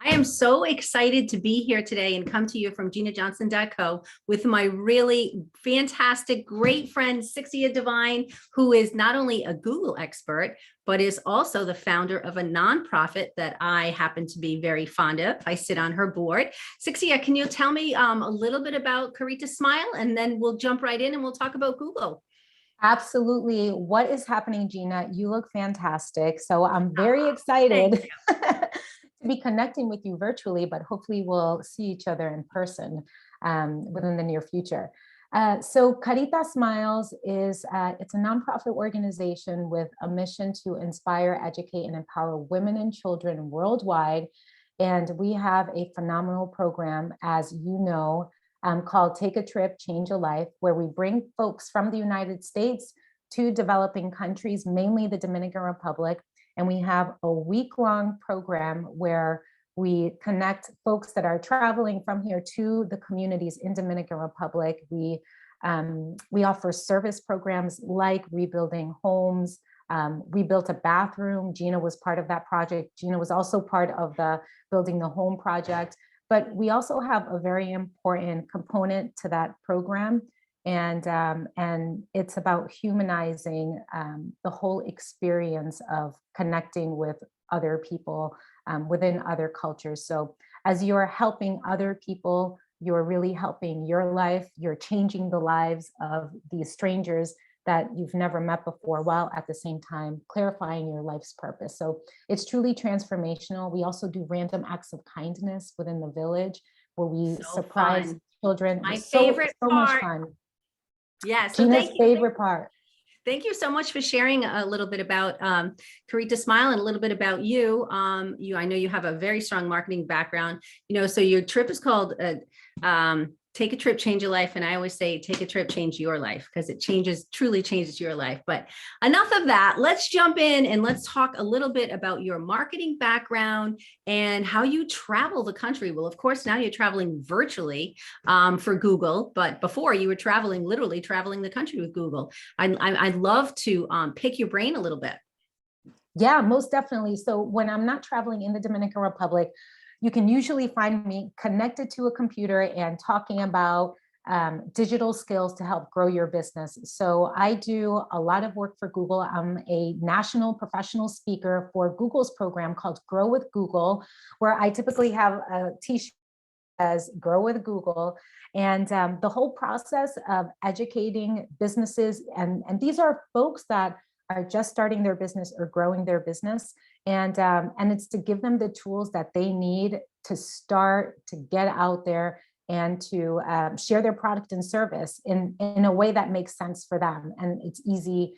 I am so excited to be here today and come to you from GinaJohnson.co with my really fantastic, great friend, Sixcia Devine, who is not only a Google expert, but is also the founder of a nonprofit that I happen to be very fond of. I sit on her board. Sixcia, can you tell me a little bit about Karita Smile, and then we'll jump right in and we'll talk about Google. Absolutely. What is happening, Gina? You look fantastic. So I'm very excited to be connecting with you virtually, but hopefully we'll see each other in person within the near future. So Karita Smiles is it's a nonprofit organization with a mission to inspire, educate, and empower women and children worldwide. And we have a phenomenal program, as you know, called Take a Trip, Change a Life, where we bring folks from the United States to developing countries, mainly the Dominican Republic. And we have a week-long program where we connect folks that are traveling from here to the communities in Dominican Republic. We offer service programs like rebuilding homes. We built a bathroom. Gina was part of that project. Gina was also part of the Building the Home project. But we also have a very important component to that program, and it's about humanizing the whole experience of connecting with other people within other cultures. So as you're helping other people, you're really helping your life, you're changing the lives of these strangers that you've never met before, while at the same time clarifying your life's purpose. So it's truly transformational. We also do random acts of kindness within the village where we surprise children. My favorite part. Much fun. Yes. Gina's favorite part. Thank you so much for sharing a little bit about Karita Smile and a little bit about you. I know you have a very strong marketing background, so your trip is called Take a Trip, Change Your Life. And I always say, take a trip, change your life, because it truly changes your life. But enough of that. Let's jump in and let's talk a little bit about your marketing background and how you travel the country. Well, of course, now you're traveling virtually for Google, but before you were literally traveling the country with Google. I'd love to pick your brain a little bit. Yeah, most definitely. So when I'm not traveling in the Dominican Republic, you can usually find me connected to a computer and talking about digital skills to help grow your business. So I do a lot of work for Google. I'm a national professional speaker for Google's program called Grow with Google, where I typically have a t-shirt as Grow with Google. And the whole process of educating businesses, and these are folks that are just starting their business or growing their business. And it's to give them the tools that they need to start to get out there and to share their product and service in a way that makes sense for them. And it's easy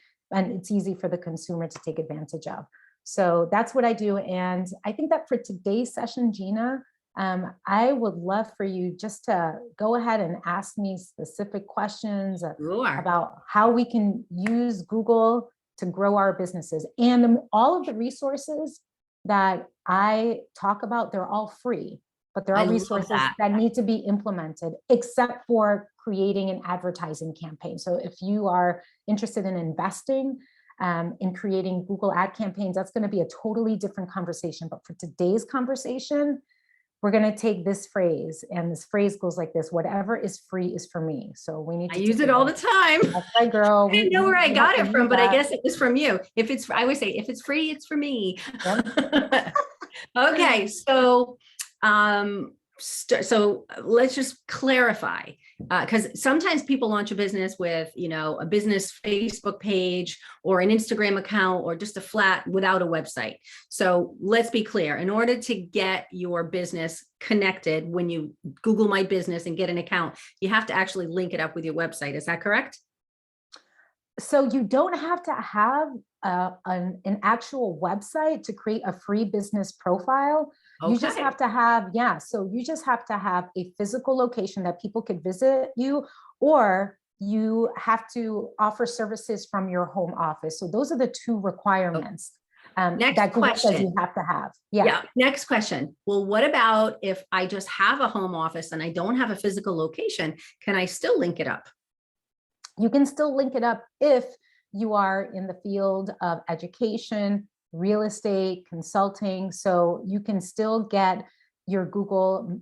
for the consumer to take advantage of. So that's what I do. And I think that for today's session, Gina, I would love for you just to go ahead and ask me specific questions about how we can use Google to grow our businesses. And all of the resources that I talk about, they're all free, but there are resources that need to be implemented, except for creating an advertising campaign. So if you are interested in investing in creating Google ad campaigns, that's going to be a totally different conversation. But for today's conversation, we're going to take this phrase, and this phrase goes like this: whatever is free is for me. So we need to use it all the time. That's right, girl. I didn't know where I got it from, but I guess it was from you. I always say, if it's free, it's for me. Yep. Okay. So, so let's just clarify, because sometimes people launch a business with, a business Facebook page or an Instagram account or just a flat without a website. So let's be clear. In order to get your business connected, when you Google My Business and get an account, you have to actually link it up with your website. Is that correct? So you don't have to have an actual website to create a free business profile. Okay. You just have to have, so you just have to have a physical location that people could visit you, or you have to offer services from your home office. So those are the two requirements that Google says you have to have. Yeah. Next question. Well, what about if I just have a home office and I don't have a physical location? Can I still link it up? You can still link it up if you are in the field of education, real estate, consulting. So you can still get your Google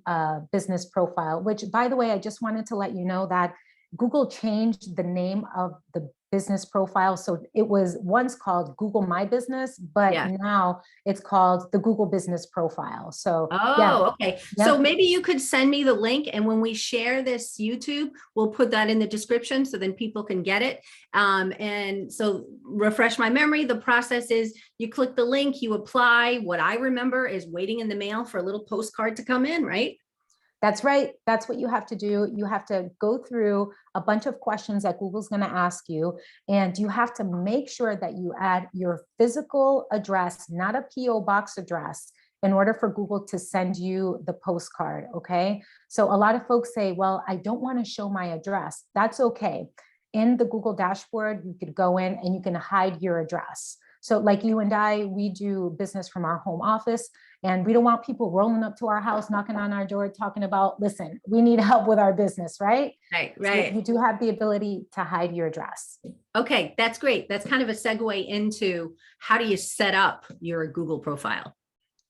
business profile, which, by the way, I just wanted to let you know that Google changed the name of the business profile. So it was once called Google My Business, but Yeah. now it's called the Google Business Profile. So yeah, Oh, okay. So yep. maybe you could send me the link, and when we share this YouTube, we'll put that in the description so then people can get it. And so refresh my memory. The process is you click the link, you apply. What I remember is waiting in the mail for a little postcard to come in, right? That's right. That's what you have to do. You have to go through a bunch of questions that Google's going to ask you, and you have to make sure that you add your physical address, not a PO box address, in order for Google to send you the postcard. Okay. So a lot of folks say, well, I don't want to show my address. That's okay. In the Google dashboard, you could go in and you can hide your address. So like you and I, we do business from our home office, and we don't want people rolling up to our house, knocking on our door, talking about, listen, we need help with our business, right? Right, So right. you do have the ability to hide your address. Okay, that's great. That's kind of a segue into how do you set up your Google profile?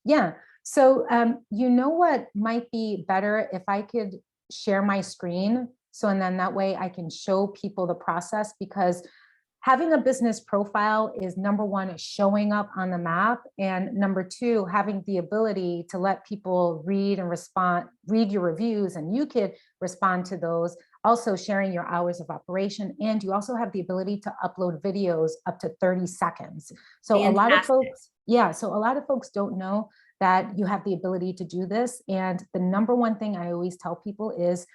Yeah. So you know what might be better if I could share my screen. So, and then that way I can show people the process, because having a business profile is, number one, showing up on the map, and number two, having the ability to let people read and respond, read your reviews, and you could respond to those. Also sharing your hours of operation, and you also have the ability to upload videos up to 30 seconds. So a lot of Fantastic. folks, yeah, so a lot of folks don't know that you have the ability to do this. And the number one thing I always tell people is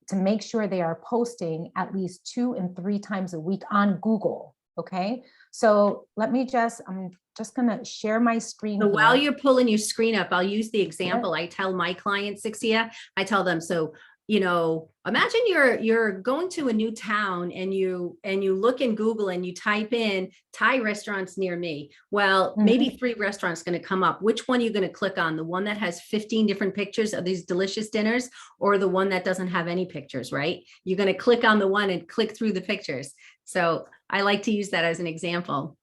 to make sure they are posting at least 2 and 3 times a week on Google. Okay. So I'm just going to share my screen So while here. you're pulling your screen up, I'll use the Yeah. example I tell my clients, Sixcia. I tell them, so, imagine you're going to a new town, and you look in Google and you type in Thai restaurants near me. Well, maybe 3 restaurants going to come up. Which one are you going to click on? The one that has 15 different pictures of these delicious dinners, or the one that doesn't have any pictures, right? You're going to click on the one and click through the pictures. So I like to use that as an example.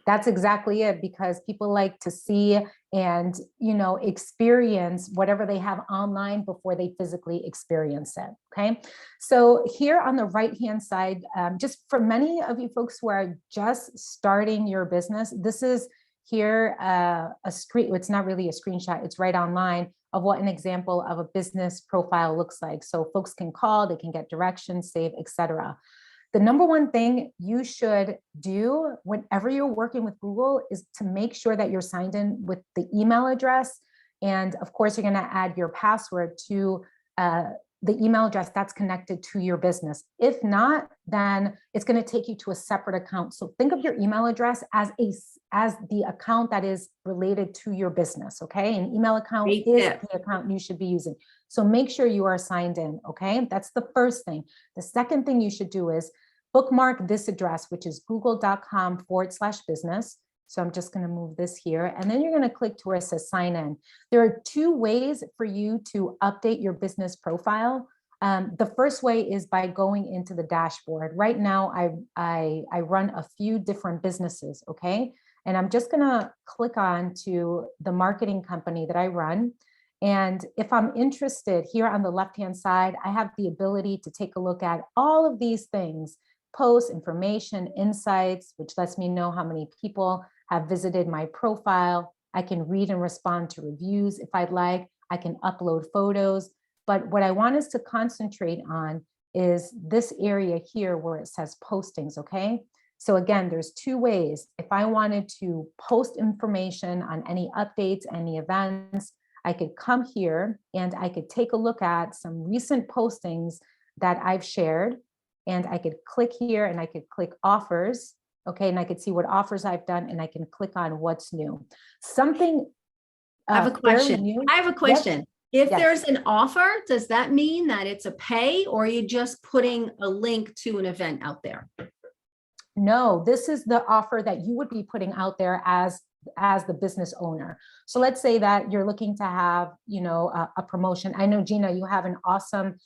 That's exactly it, because people like to see and, experience whatever they have online before they physically experience it. Okay. So here on the right-hand side, just for many of you folks who are just starting your business, this is here a screen. It's not really a screenshot. It's right online of what an example of a business profile looks like. So folks can call, they can get directions, save, etc. The number one thing you should do whenever you're working with Google is to make sure that you're signed in with the email address. And of course, you're going to add your password to the email address that's connected to your business. If not, then it's going to take you to a separate account. So think of your email address as the account that is related to your business. Okay. An email account Great is tip. the account you should be using. So make sure you are signed in. Okay. That's the first thing. The second thing you should do is bookmark this address, which is google.com/business. So I'm just going to move this here, and then you're going to click to where it says sign in. There are 2 ways for you to update your business profile. The first way is by going into the dashboard. Right now, I run a few different businesses. Okay. And I'm just going to click on to the marketing company that I run. And if I'm interested, here on the left-hand side, I have the ability to take a look at all of these things: posts, information, insights, which lets me know how many people have visited my profile. I can read and respond to reviews if I'd like. I can upload photos. But what I want us to concentrate on is this area here where it says postings. Okay. So again, there's 2 ways. If I wanted to post information on any updates, any events, I could come here and I could take a look at some recent postings that I've shared, and I could click here and I could click offers. Okay. And I could see what offers I've done, and I can click on what's new. Something I have a question. new. I have a question. If Yes. there's an offer, does that mean that it's a pay, or are you just putting a link to an event out there? No, this is the offer that you would be putting out there as the business owner. So let's say that you're looking to have, a promotion. I know, Gina, you have an awesome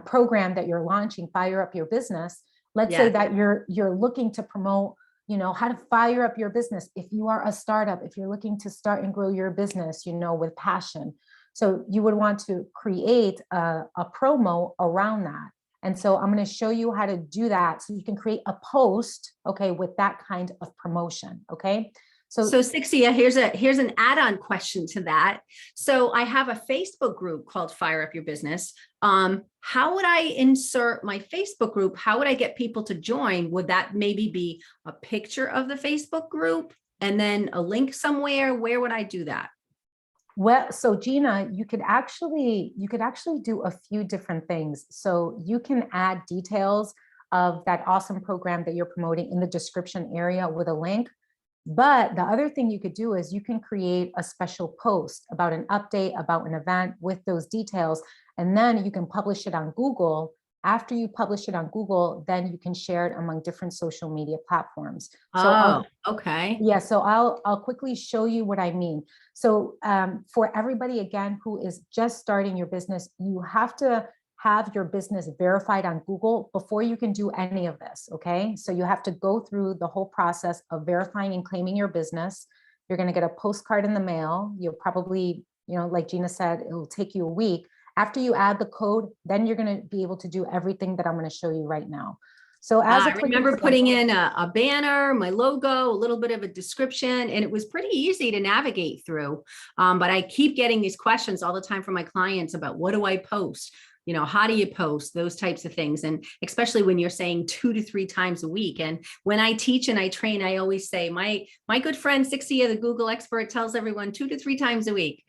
program that you're launching, Fire Up Your Business. Let's say Yeah. that you're looking to promote how to fire up your business. If you are a startup, if you're looking to start and grow your business, with passion. So you would want to create a promo around that. And so I'm going to show you how to do that so you can create a post, okay, with that kind of promotion, okay? So Sixcia, here's an add-on question to that. So I have a Facebook group called Fire Up Your Business. How would I insert my Facebook group? How would I get people to join? Would that maybe be a picture of the Facebook group and then a link somewhere? Where would I do that? Well, so Gina, you could actually do a few different things. So you can add details of that awesome program that you're promoting in the description area with a link. But the other thing you could do is you can create a special post about an update, about an event with those details, and then you can publish it on Google. After you publish it on Google, then you can share it among different social media platforms. So okay. Yeah, so I'll quickly show you what I mean. So for everybody, again, who is just starting your business, you have to have your business verified on Google before you can do any of this, okay? So you have to go through the whole process of verifying and claiming your business. You're gonna get a postcard in the mail. You'll probably, like Gina said, it'll take you a week. After you add the code, then you're gonna be able to do everything that I'm gonna show you right now. So as I remember putting in a banner, my logo, a little bit of a description, and it was pretty easy to navigate through. But I keep getting these questions all the time from my clients about what do I post? How do you post, those types of things? And especially when you're saying 2 to 3 times a week. And when I teach and I train, I always say, my good friend Sixcia, the Google expert, tells everyone 2 to 3 times a week.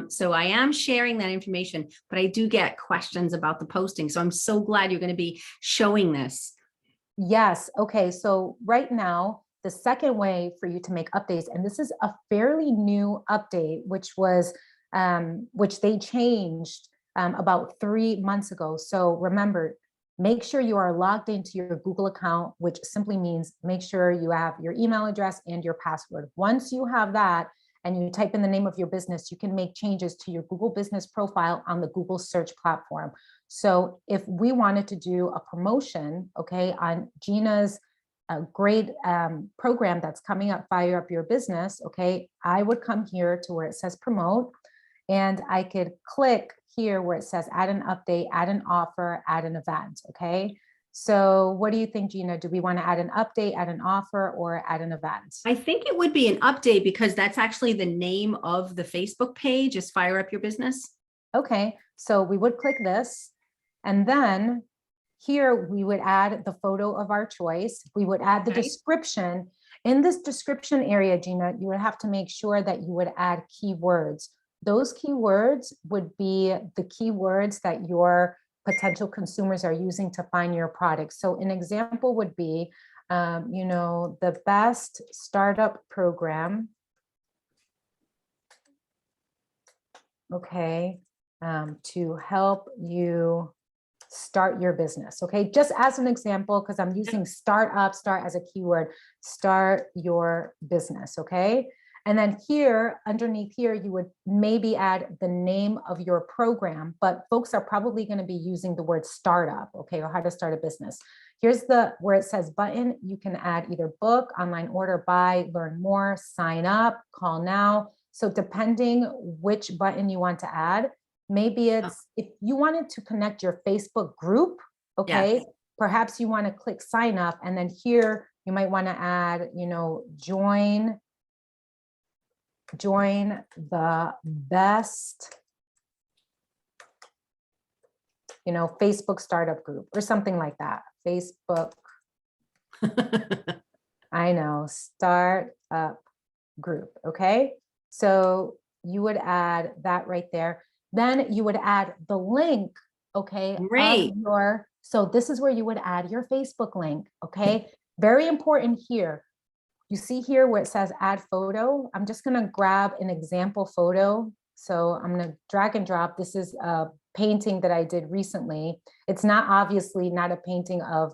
So I am sharing that information, but I do get questions about the posting. So I'm so glad you're going to be showing this. Yes. Okay. So right now, the second way for you to make updates, and this is a fairly new update, which they changed about 3 months ago. So remember, make sure you are logged into your Google account, which simply means make sure you have your email address and your password. Once you have that and you type in the name of your business, you can make changes to your Google business profile on the Google search platform. So if we wanted to do a promotion, okay, on Gina's great program that's coming up, Fire Up Your Business, okay, I would come here to where it says promote, and I could click here where it says add an update, add an offer, add an event, okay? So what do you think, Gina? Do we want to add an update, add an offer, or add an event? I think it would be an update because that's actually the name of the Facebook page is Fire Up Your Business. Okay, so we would click this, and then here we would add the photo of our choice. We would add the description. In this description area, Gina, you would have to make sure that you would add keywords. Those keywords would be the keywords that your potential consumers are using to find your product. So an example would be, the best startup program. Okay, to help you start your business. Okay, just as an example, because I'm using start as a keyword, start your business. Okay. And then here, underneath here, you would maybe add the name of your program, but folks are probably going to be using the word startup, okay, or how to start a business. Here's where it says button. You can add either book, online order, buy, learn more, sign up, call now. So depending which button you want to add, maybe it's, if you wanted to connect your Facebook group, okay, yes, perhaps you want to click sign up, and then here you might want to add, join the best, Facebook startup group or something like that. Facebook, I know, startup group. Okay. So you would add that right there. Then you would add the link. Okay. Great. So this is where you would add your Facebook link. Okay. Very important here. You see here where it says add photo. I'm just going to grab an example photo. So I'm going to drag and drop. This is a painting that I did recently. It's not obviously not a painting of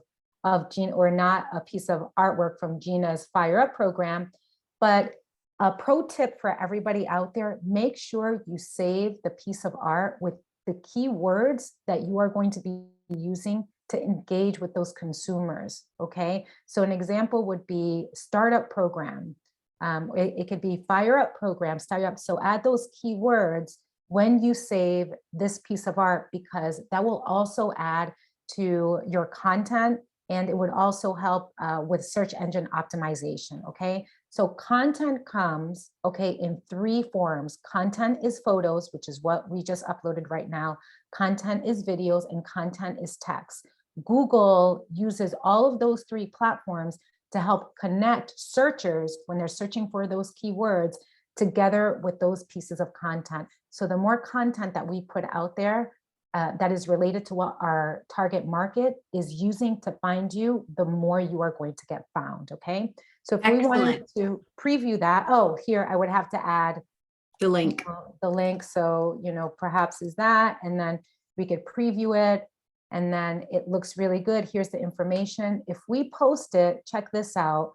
Gina, or not a piece of artwork from Gina's Fire Up program, but a pro tip for everybody out there: make sure you save the piece of art with the keywords that you are going to be using to engage with those consumers, okay? So an example would be startup program. It could be fire up program, start up. So add those keywords when you save this piece of art, because that will also add to your content, and it would also help with search engine optimization, okay? So content comes, okay, in 3 forms. Content is photos, which is what we just uploaded right now. Content is videos, and content is text. Google uses all of those 3 platforms to help connect searchers when they're searching for those keywords together with those pieces of content. So the more content that we put out there that is related to what our target market is using to find you, the more you are going to get found, okay? So if we wanted to preview that, oh, here I would have to add the link. The link. So, perhaps is that, and then we could preview it, and then it looks really good. Here's the information. If we post it, check this out.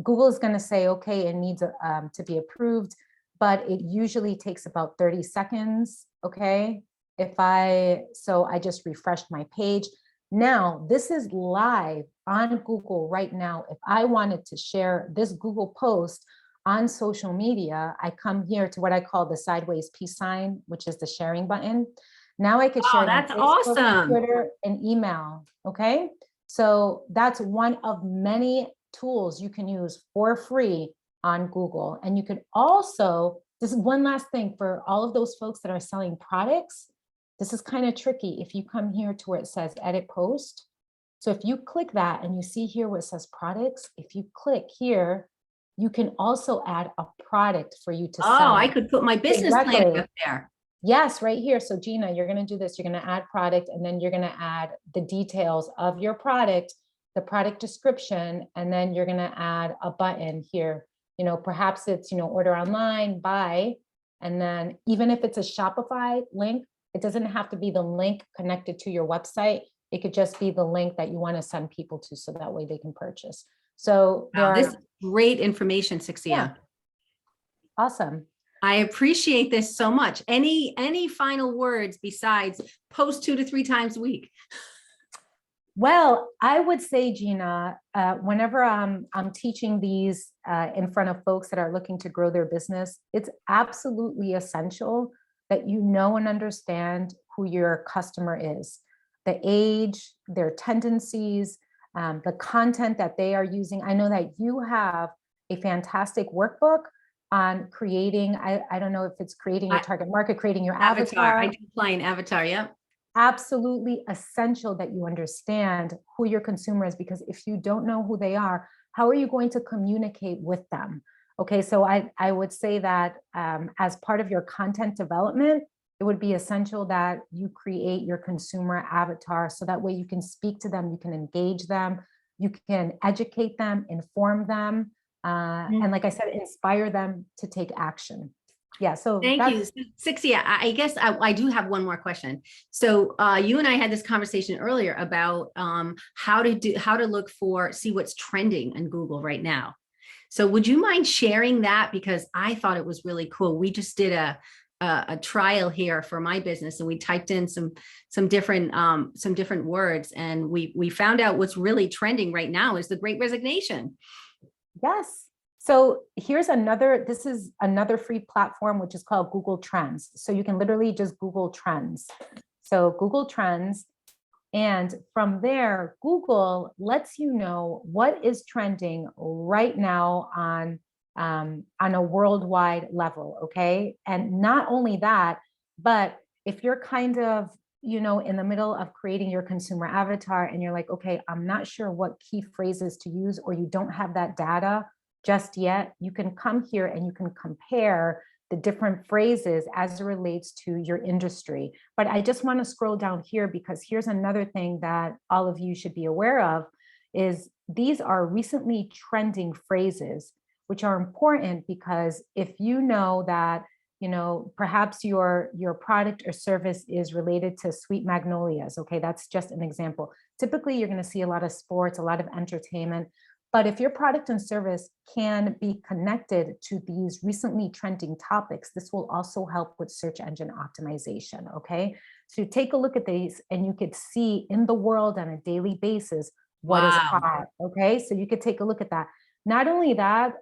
Google is going to say, okay, it needs to be approved, but it usually takes about 30 seconds. Okay. So I just refreshed my page. Now this is live on Google right now. If I wanted to share this Google post on social media, I come here to what I call the sideways peace sign, which is the sharing button. Now I could share it on Facebook, awesome. Twitter, and email. Okay. So that's one of many tools you can use for free on Google. And you could also, this is one last thing for all of those folks that are selling products. This is kind of tricky. If you come here to where it says edit post. So if you click that and you see here where it says products, if you click here, you can also add a product for you to sell. Oh, I could put my business plan up there. Yes, right here. So Gina, you're going to do this. You're going to add product, and then you're going to add the details of your product, the product description, and then you're going to add a button here. Perhaps it's, order online, buy, and then even if it's a Shopify link, it doesn't have to be the link connected to your website. It could just be the link that you want to send people to, so that way they can purchase. So this is great information, Sixcia. Yeah. Awesome. I appreciate this so much. Any final words besides post 2 to 3 times a week? Well, I would say, Gina, whenever I'm teaching these in front of folks that are looking to grow their business, it's absolutely essential that you know and understand who your customer is, the age, their tendencies, the content that they are using. I know that you have a fantastic workbook on creating, I don't know if it's creating your target market, creating your avatar. I do apply an avatar, yep. Absolutely essential that you understand who your consumer is, because if you don't know who they are, how are you going to communicate with them? Okay, so I would say that as part of your content development, it would be essential that you create your consumer avatar, so that way you can speak to them, you can engage them, you can educate them, inform them, and like I said, inspire them to take action. Yeah, so thank you, Sixcia. I guess I do have one more question. So you and I had this conversation earlier about how to see what's trending in Google right now. So would you mind sharing that? Because I thought it was really cool. We just did a trial here for my business, and we typed in some different words, and we found out what's really trending right now is the Great Resignation. Yes. So this is another free platform, which is called Google Trends. So you can literally just Google Trends. So Google Trends. And from there, Google lets you know what is trending right now on a worldwide level. Okay. And not only that, but if you're kind of, in the middle of creating your consumer avatar and you're like, okay, I'm not sure what key phrases to use, or you don't have that data just yet, you can come here and you can compare the different phrases as it relates to your industry. But I just want to scroll down here, because here's another thing that all of you should be aware of, is these are recently trending phrases, which are important, because if you know that, perhaps your product or service is related to sweet magnolias, okay, that's just an example. Typically, you're going to see a lot of sports, a lot of entertainment. But if your product and service can be connected to these recently trending topics, this will also help with search engine optimization, okay? So take a look at these and you could see in the world on a daily basis what is Wow. hot, okay? So you could take a look at that. Not only that,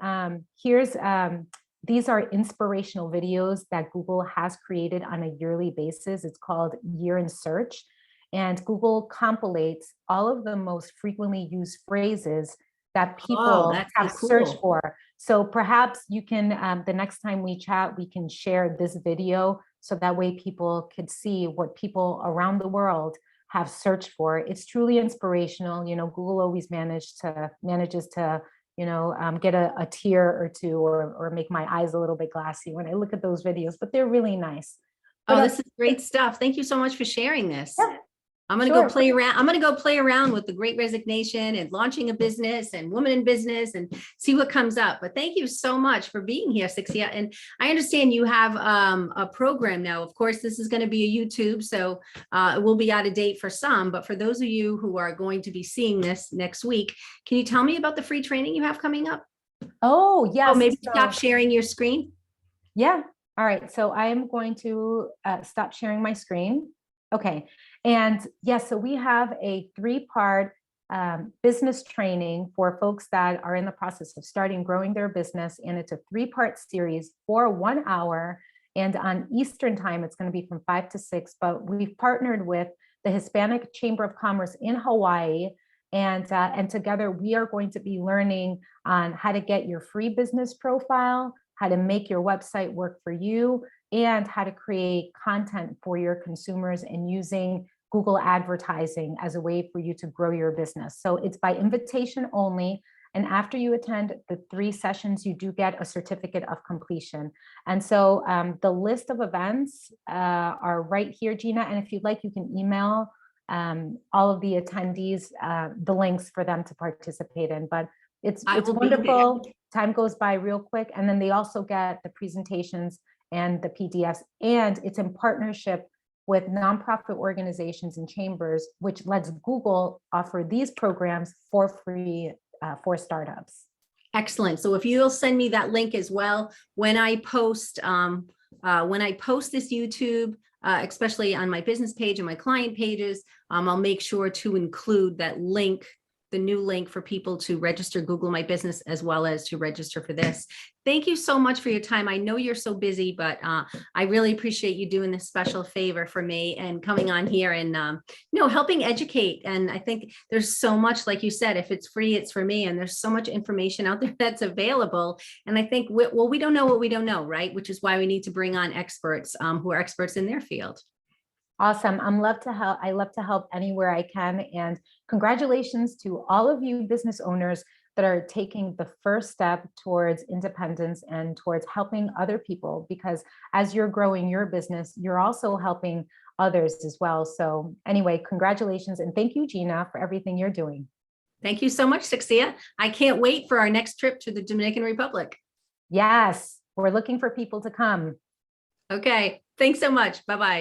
these are inspirational videos that Google has created on a yearly basis. It's called Year in Search. And Google compilates all of the most frequently used phrases that Oh, people that's so have searched cool. for. So perhaps you can, the next time we chat, we can share this video so that way people could see what people around the world have searched for. It's truly inspirational. You know, Google always manages to get a tear or two, or make my eyes a little bit glassy when I look at those videos, but they're really nice. Oh, But this is great stuff. Thank you so much for sharing this. yeah, I'm going to go sure. play around. I'm going to go play around with the Great Resignation and launching a business and woman in business and see what comes up. But thank you so much for being here, Sixcia. And I understand you have a program now. Of course, this is going to be a YouTube, so it will be out of date for some. But for those of you who are going to be seeing this next week, can you tell me about the free training you have coming up? Oh, Oh, yes. maybe So, stop sharing your screen. yeah. All right. So I am going to stop sharing my screen. Okay. And yes, so we have a 3-part business training for folks that are in the process of starting, growing their business. And it's a 3-part series for 1 hour. And on Eastern time, it's going to be from 5 to 6. But we've partnered with the Hispanic Chamber of Commerce in Hawaii. And together we are going to be learning on how to get your free business profile, how to make your website work for you, and how to create content for your consumers and using Google advertising as a way for you to grow your business. So it's by invitation only. And after you attend the 3 sessions, you do get a certificate of completion. And so the list of events are right here, Gina. And if you'd like, you can email all of the attendees the links for them to participate in. But it's wonderful. Time goes by real quick. And then they also get the presentations and the PDFs. And it's in partnership with nonprofit organizations and chambers, which lets Google offer these programs for free for startups. Excellent. So if you'll send me that link as well, when I post this YouTube, especially on my business page and my client pages, I'll make sure to include that link, the new link for people to register Google My Business as well as to register for this. Thank you so much for your time. I know you're so busy, but I really appreciate you doing this special favor for me and coming on here and helping educate. And I think there's so much, like you said, if it's free, it's for me. And there's so much information out there that's available. And I think, we don't know what we don't know, right? Which is why we need to bring on experts who are experts in their field. Awesome. I love to help anywhere I can. And congratulations to all of you business owners that are taking the first step towards independence and towards helping other people, because as you're growing your business, you're also helping others as well. So anyway, congratulations. And thank you, Gina, for everything you're doing. Thank you so much, Sixcia. I can't wait for our next trip to the Dominican Republic. Yes, we're looking for people to come. Okay. Thanks so much. Bye-bye.